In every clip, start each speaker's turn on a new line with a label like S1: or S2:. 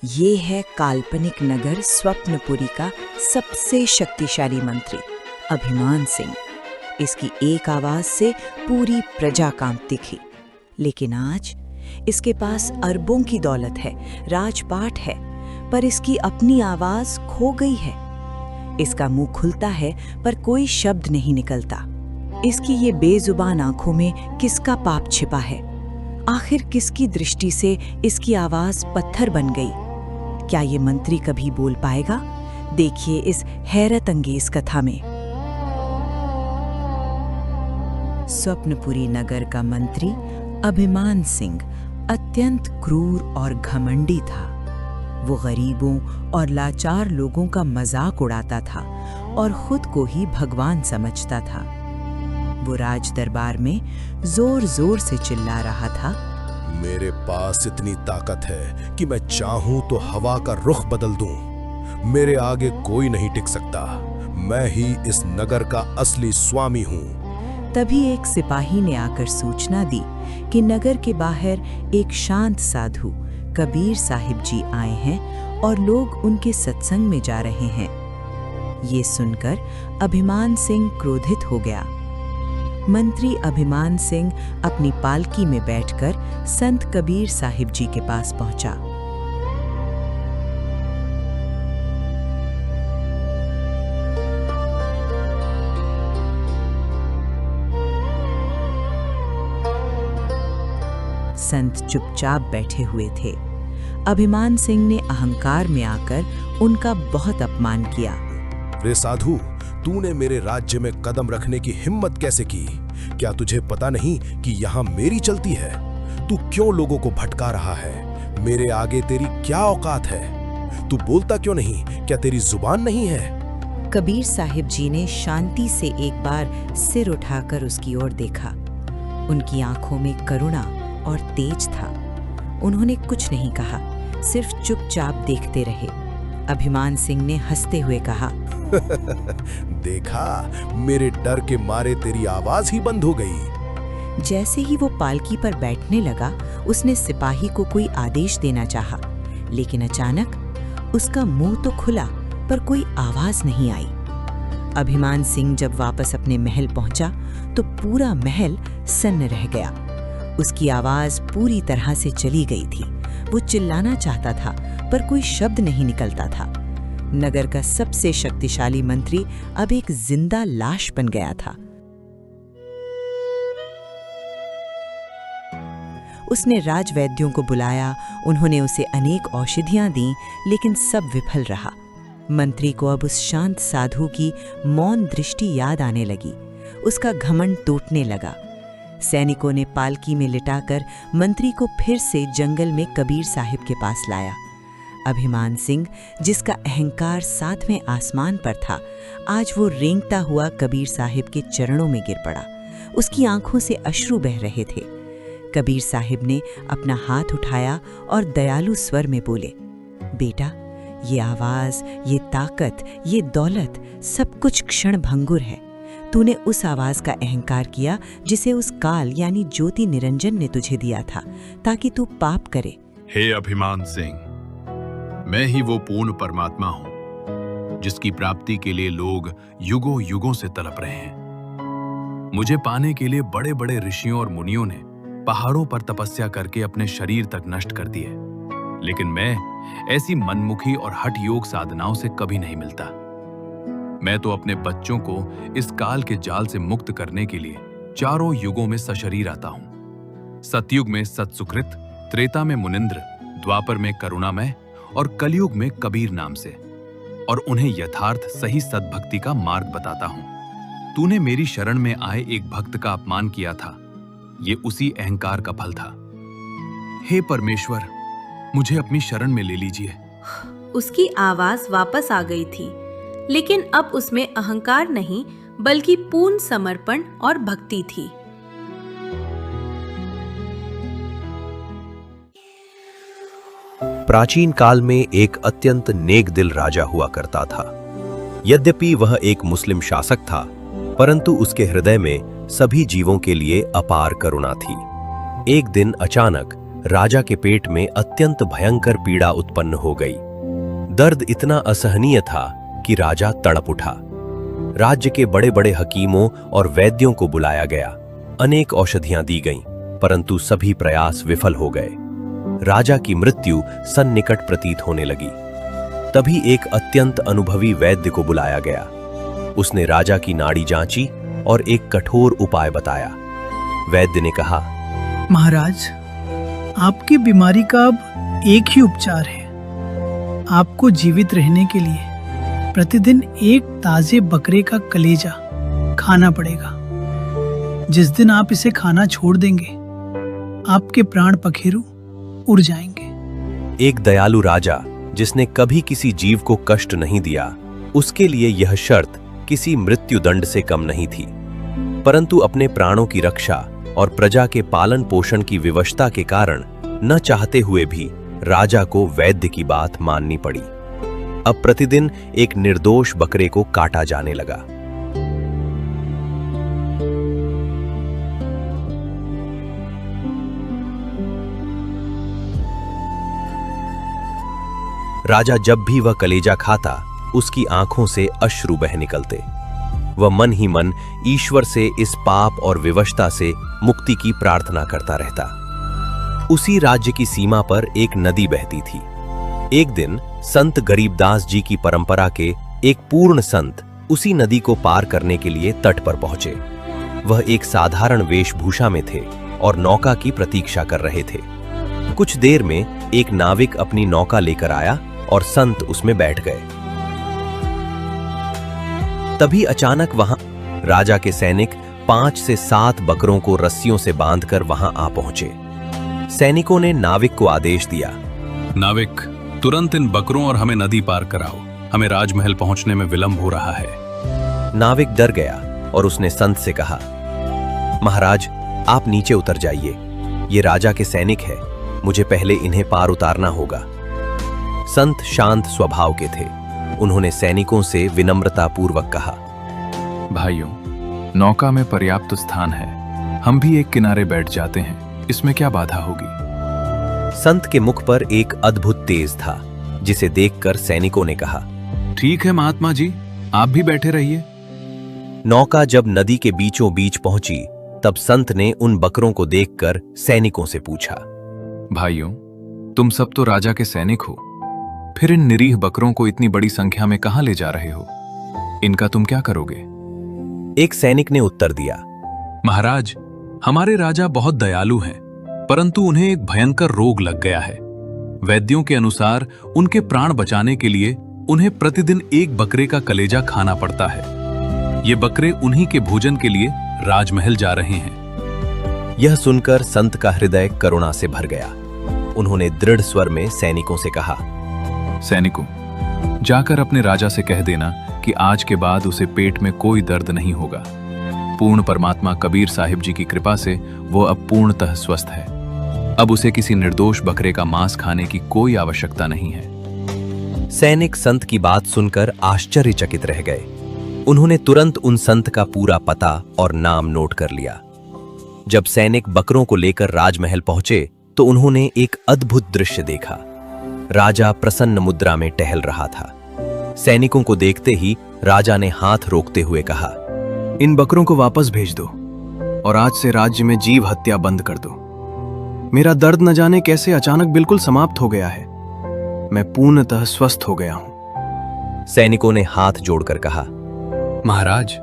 S1: ये है काल्पनिक नगर स्वप्नपुरी का सबसे शक्तिशाली मंत्री अभिमान सिंह। इसकी एक आवाज से पूरी प्रजा कांपती थी। लेकिन आज इसके पास अरबों की दौलत है, राजपाट है, पर इसकी अपनी आवाज खो गई है। इसका मुंह खुलता है पर कोई शब्द नहीं निकलता। इसकी ये बेजुबान आंखों में किसका पाप छिपा है? आखिर किसकी दृष्टि से इसकी आवाज पत्थर बन गई? क्या ये मंत्री कभी बोल पाएगा? देखिए इस हैरत अंगेज कथा में। स्वप्नपुरी नगर का मंत्री अभिमान सिंह अत्यंत क्रूर और घमंडी था। वो गरीबों और लाचार लोगों का मजाक उड़ाता था और खुद को ही भगवान समझता था। वो राज दरबार में जोर जोर से चिल्ला रहा था,
S2: मेरे पास इतनी ताकत है कि मैं चाहूं तो हवा का रुख बदल दूं। मेरे आगे कोई नहीं टिक सकता। मैं ही इस नगर का असली स्वामी हूं।
S1: तभी एक सिपाही ने आकर सूचना दी कि नगर के बाहर एक शांत साधु कबीर साहिब जी आए हैं और लोग उनके सत्संग में जा रहे हैं। ये सुनकर अभिमान सिंह क्रोधित हो गया। मंत्री अभिमान सिंह अपनी पालकी में बैठकर संत कबीर साहिब जी के पास पहुंचा। संत चुपचाप बैठे हुए थे। अभिमान सिंह ने अहंकार में आकर उनका बहुत अपमान किया।
S2: रे साधु, तूने मेरे राज्य में कदम रखने की हिम्मत कैसे की? क्या तुझे पता नहीं कि यहाँ मेरी चलती है? तू क्यों लोगों को भटका रहा है? मेरे आगे तेरी क्या औकात है? तू बोलता क्यों नहीं? क्या तेरी जुबान नहीं है?
S1: कबीर साहिब जी ने शांति से एक बार सिर उठाकर उसकी ओर देखा। उनकी आंखों में करुणा और तेज था। उन्होंने कुछ नहीं कहा, सिर्फ चुपचाप देखते रहे। अभिमान सिंह ने हंसते हुए कहा,
S2: देखा, मेरे डर के मारे तेरी आवाज ही बंद हो गई।
S1: जैसे ही वो पालकी पर बैठने लगा, उसने सिपाही को कोई आदेश देना चाहा, लेकिन अचानक उसका मुंह तो खुला पर कोई आवाज नहीं आई। अभिमान सिंह जब वापस अपने महल पहुंचा तो पूरा महल सन्न रह गया। उसकी आवाज पूरी तरह से चली गई थी। वो चिल्लाना चाहता था पर कोई शब्द नहीं निकलता था। नगर का सबसे शक्तिशाली मंत्री अब एक जिंदा लाश बन गया था। उसने राजवैद्यों को बुलाया। उन्होंने उसे अनेक औषधियां दी, लेकिन सब विफल रहा। मंत्री को अब उस शांत साधु की मौन दृष्टि याद आने लगी। उसका घमंड टूटने लगा। सैनिकों ने पालकी में लिटाकर मंत्री को फिर से जंगल में कबीर साहिब के पास लाया। अभिमान सिंह, जिसका अहंकार 7वें आसमान पर था, आज वो रेंगता हुआ कबीर साहिब के चरणों में गिर पड़ा। उसकी आंखों से अश्रु बह रहे थे। कबीर साहिब ने अपना हाथ उठाया और दयालु स्वर में बोले, बेटा, ये आवाज, ये ताकत, ये दौलत, सब कुछ क्षण भंगुर है। तूने उस आवाज का अहंकार किया जिसे उस काल यानी ज्योति निरंजन ने तुझे दिया था, ताकि तू पाप करे।
S3: हे अभिमान सिंह, मैं ही वो पूर्ण परमात्मा हूं जिसकी प्राप्ति के लिए लोग युगों युगों से तड़प रहे हैं। मुझे पाने के लिए बड़े बड़े ऋषियों और मुनियों ने पहाड़ों पर तपस्या करके अपने शरीर तक नष्ट कर दिए, लेकिन मैं ऐसी मनमुखी और हठ योग साधनाओं से कभी नहीं मिलता। मैं तो अपने बच्चों को इस काल के जाल से मुक्त करने के लिए चारों युगों में सशरीर आता हूं। सतयुग में सत्सुकृत, त्रेता में मुनिंद्र, द्वापर में करुणामय और कलयुग में कबीर नाम से, और उन्हें यथार्थ सही सद्भक्ति का मार्ग बताता हूं। तूने मेरी शरण में आए एक भक्त का अपमान किया था, ये उसी अहंकार का फल था। हे परमेश्वर, मुझे अपनी शरण में ले लीजिए।
S4: उसकी आवाज वापस आ गई थी, लेकिन अब उसमें अहंकार नहीं बल्कि पूर्ण समर्पण और भक्ति थी।
S5: प्राचीन काल में एक अत्यंत नेक दिल राजा हुआ करता था। यद्यपि वह एक मुस्लिम शासक था, परंतु उसके हृदय में सभी जीवों के लिए अपार करुणा थी। एक दिन अचानक राजा के पेट में अत्यंत भयंकर पीड़ा उत्पन्न हो गई। दर्द इतना असहनीय था कि राजा तड़प उठा। राज्य के बड़े बड़े हकीमों और वैद्यों को बुलाया गया। अनेक औषधियां दी गईं, परंतु सभी प्रयास विफल हो गए। राजा की मृत्यु सन्निकट प्रतीत होने लगी। तभी एक अत्यंत अनुभवी वैद्य को बुलाया गया। उसने राजा की नाड़ी जांची और एक कठोर उपाय बताया। वैद्य ने कहा,
S6: महाराज, आपकी बीमारी का अब एक ही उपचार है। आपको जीवित रहने के लिए प्रतिदिन एक ताजे बकरे का कलेजा खाना पड़ेगा। जिस दिन आप इसे खाना छोड़ देंगे, आपके प्राण पखेरु उड़ जाएंगे।
S5: एक दयालु राजा जिसने कभी किसी जीव को कष्ट नहीं दिया, उसके लिए यह शर्त किसी मृत्युदंड से कम नहीं थी। परंतु अपने प्राणों की रक्षा और प्रजा के पालन पोषण की विवशता के कारण न चाहते हुए भी राजा को वैद्य की बात माननी पड़ी। अब प्रतिदिन एक निर्दोष बकरे को काटा जाने लगा। राजा जब भी वह कलेजा खाता, उसकी आंखों से अश्रु बह निकलते। वह मन ही मन ईश्वर से इस पाप और विवशता से मुक्ति की प्रार्थना करता रहता। उसी राज्य की सीमा पर एक नदी बहती थी। एक दिन संत गरीबदास जी की परंपरा के एक पूर्ण संत उसी नदी को पार करने के लिए तट पर पहुंचे। वह एक साधारण वेशभूषा में थे और नौका की प्रतीक्षा कर रहे थे। कुछ देर में एक नाविक अपनी नौका लेकर आया और संत उसमें बैठ गए। तभी अचानक वहां राजा के सैनिक 5 से 7 बकरों को रस्सियों से बांधकर वहां आ पहुंचे। सैनिकों ने नाविक को आदेश दिया,
S3: नाविक, तुरंत इन बकरों और हमें नदी पार कराओ। हमें राजमहल पहुंचने में विलंब हो रहा है।
S5: नाविक डर गया और उसने संत से कहा, महाराज, आप नीचे उतर जाइए। ये राजा के सैनिक है, मुझे पहले इन्हें पार उतारना होगा। संत शांत स्वभाव के थे। उन्होंने सैनिकों से विनम्रता पूर्वक कहा,
S3: भाइयों, नौका में पर्याप्त स्थान है, हम भी एक किनारे बैठ जाते हैं, इसमें क्या बाधा होगी।
S5: संत के मुख पर एक अद्भुत तेज था, जिसे देखकर सैनिकों ने कहा,
S3: ठीक है महात्मा जी, आप भी बैठे रहिए।
S5: नौका जब नदी के बीचों बीच पहुंची, तब संत ने उन बकरों को देखकर सैनिकों से पूछा,
S3: भाइयों, तुम सब तो राजा के सैनिक हो, फिर इन निरीह बकरों को इतनी बड़ी संख्या में कहां ले जा रहे हो? इनका तुम क्या करोगे?
S5: एक सैनिक ने उत्तर दिया,
S3: महाराज, हमारे राजा बहुत दयालु हैं, परंतु उन्हें एक भयंकर रोग लग गया है। वैद्यों के अनुसार उनके प्राण बचाने के लिए उन्हें प्रतिदिन एक बकरे का कलेजा खाना पड़ता है। ये बकरे उन्हीं के भोजन के लिए राजमहल जा रहे हैं।
S5: यह सुनकर संत का हृदय करुणा से भर गया। उन्होंने दृढ़ स्वर में सैनिकों से कहा,
S3: सैनिकों, जाकर अपने राजा से कह देना कि आज के बाद उसे पेट में कोई दर्द नहीं होगा। पूर्ण परमात्मा कबीर साहिब जी की कृपा से वो अब पूर्णतः स्वस्थ है। अब उसे किसी निर्दोष बकरे का मांस खाने की कोई आवश्यकता नहीं है।
S5: सैनिक संत की बात सुनकर आश्चर्यचकित रह गए। उन्होंने तुरंत उन संत का पूरा पता और नाम नोट कर लिया। जब सैनिक बकरों को लेकर राजमहल पहुंचे, तो उन्होंने एक अद्भुत दृश्य देखा। राजा प्रसन्न मुद्रा में टहल रहा था। सैनिकों को देखते ही राजा ने हाथ रोकते हुए कहा,
S7: इन बकरों को वापस भेज दो और आज से राज्य में जीव हत्या बंद कर दो। मेरा दर्द न जाने कैसे अचानक बिल्कुल समाप्त हो गया है। मैं पूर्णतः स्वस्थ हो गया हूं।
S5: सैनिकों ने हाथ जोड़कर कहा,
S3: महाराज,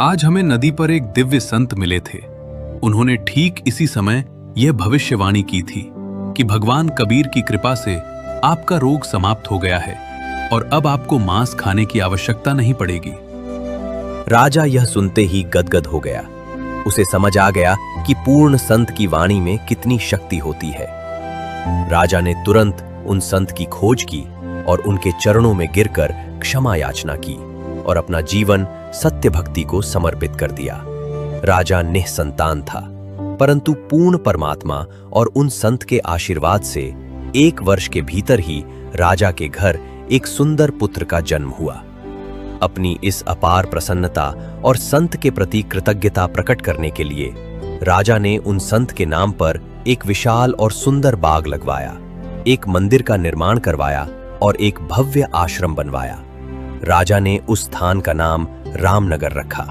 S3: आज हमें नदी पर एक दिव्य संत मिले थे। उन्होंने ठीक इसी समय यह भविष्यवाणी की थी कि भगवान कबीर की कृपा से आपका रोग समाप्त हो गया है और अब आपको मांस खाने की आवश्यकता नहीं पड़ेगी।
S5: राजा यह सुनते ही गदगद हो गया। उसे समझ आ गया कि पूर्ण संत की वाणी में कितनी शक्ति होती है। राजा ने तुरंत उन संत की खोज की और उनके चरणों में गिरकर क्षमा याचना की और अपना जीवन सत्य भक्ति को समर्पित कर दिया। राजा निःसंतान था, परंतु पूर्ण परमात्मा और उन संत के आशीर्वाद से 1 वर्ष के भीतर ही राजा के घर एक सुंदर पुत्र का जन्म हुआ। अपनी इस अपार प्रसन्नता और संत के प्रति कृतज्ञता प्रकट करने के लिए राजा ने उन संत के नाम पर एक विशाल और सुंदर बाग लगवाया, एक मंदिर का निर्माण करवाया और एक भव्य आश्रम बनवाया। राजा ने उस स्थान का नाम रामनगर रखा।